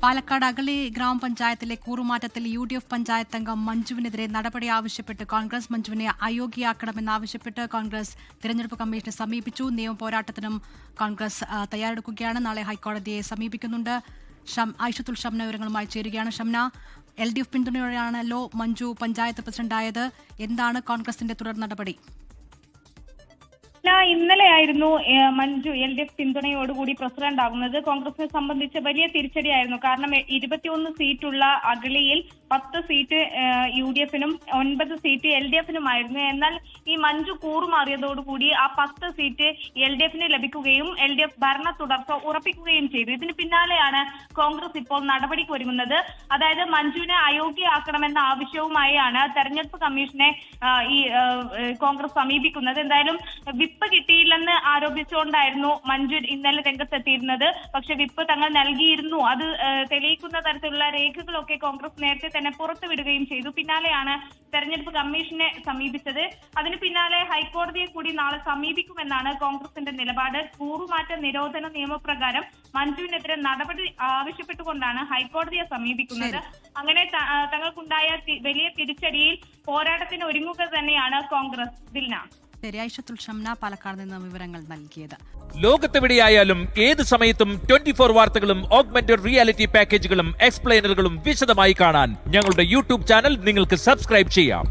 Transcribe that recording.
പാലക്കാട് അഗളി ഗ്രാമപഞ്ചായത്തിലെ കൂറുമാറ്റത്തിൽ UDF പഞ്ചായത്ത് അംഗം മഞ്ജുവിനെതിരെ നടപടി ആവശ്യപ്പെട്ട് കോൺഗ്രസ് മഞ്ജുവിനെ അയോഗ്യയാക്കണമെന്നാവശ്യപ്പെട്ട് കോൺഗ്രസ് തിരഞ്ഞെടുപ്പ് കമ്മീഷനെ സമീപിച്ചു. നിയമ പോരാട്ടത്തിനും കോൺഗ്രസ് തയ്യാറെടുക്കുകയാണ്. നാളെ ഹൈക്കോടതിയെ സമീപിക്കുന്നുണ്ട്. ഐഷത്തുൽ ഷംന വിവരങ്ങളുമായി ചേരുകയാണ്. ഷംന, LDF പിന്തുണയോടെയാണല്ലോ മഞ്ജു പഞ്ചായത്ത് പ്രസിഡന്റായത്. എന്താണ് കോൺഗ്രസിന്റെ തുടർ നടപടി? ഇന്നലെയായിരുന്നു മഞ്ജു LDF പിന്തുണയോടുകൂടി പ്രസിഡന്റ് ആകുന്നത്. കോൺഗ്രസിനെ സംബന്ധിച്ച് വലിയ തിരിച്ചടിയായിരുന്നു. കാരണം 21 സീറ്റുള്ള അഗളിയിൽ 10 സീറ്റ് UDF-നും 9 സീറ്റ് LDF-നുമായിരുന്നു. എന്നാൽ ഈ മഞ്ജു കൂറുമാറിയതോടുകൂടി ആ 10 സീറ്റ് LDF-ന് ലഭിക്കുകയും LDF ഭരണ തുടർച്ച ഉറപ്പിക്കുകയും ചെയ്തു. ഇതിന് പിന്നാലെയാണ് കോൺഗ്രസ് ഇപ്പോൾ നടപടിക്ക് ഒരുങ്ങുന്നത്. അതായത് മഞ്ജുവിനെ അയോഗ്യയാക്കണമെന്ന ആവശ്യവുമായാണ് തെരഞ്ഞെടുപ്പ് കമ്മീഷനെ ഈ കോൺഗ്രസ് സമീപിക്കുന്നത്. എന്തായാലും വിപ്പ് കിട്ടിയില്ലെന്ന് ആരോപിച്ചുകൊണ്ടായിരുന്നു മഞ്ജു ഇന്നലെ രംഗത്തെത്തിയിരുന്നത്. പക്ഷെ വിപ്പ് തങ്ങൾ നൽകിയിരുന്നു. അത് തെളിയിക്കുന്ന തരത്തിലുള്ള രേഖകളൊക്കെ കോൺഗ്രസ് നേരത്തെ തന്നെ പുറത്തുവിടുകയും ചെയ്തു. പിന്നാലെയാണ് തെരഞ്ഞെടുപ്പ് കമ്മീഷനെ സമീപിച്ചത്. അതിന് പിന്നാലെ ഹൈക്കോടതിയെ കൂടി നാളെ സമീപിക്കുമെന്നാണ് കോൺഗ്രസിന്റെ നിലപാട്. കൂറുമാറ്റ നിരോധന നിയമപ്രകാരം മഞ്ജുവിനെതിരെ നടപടി ആവശ്യപ്പെട്ടുകൊണ്ടാണ് ഹൈക്കോടതിയെ സമീപിക്കുന്നത്. അങ്ങനെ തങ്ങൾക്കുണ്ടായ വലിയ തിരിച്ചടിയിൽ പോരാട്ടത്തിന് ഒരുങ്ങുക തന്നെയാണ് കോൺഗ്രസ്. ദിൽന. ഐഷത്തുൽ ഷംന പാലക്കാട് നിന്ന് വിവരങ്ങൾ നൽകിയത്. ലോകത്തെവിടെയായാലും ഏത് സമയത്തും 24 വാർത്തകളും ഓഗ്മെന്റഡ് റിയാലിറ്റി പാക്കേജുകളും എക്സ്പ്ലെയിനറുകളും വിശദമായി കാണാൻ ഞങ്ങളുടെ YouTube ചാനൽ നിങ്ങൾക്ക് സബ്സ്ക്രൈബ് ചെയ്യാം.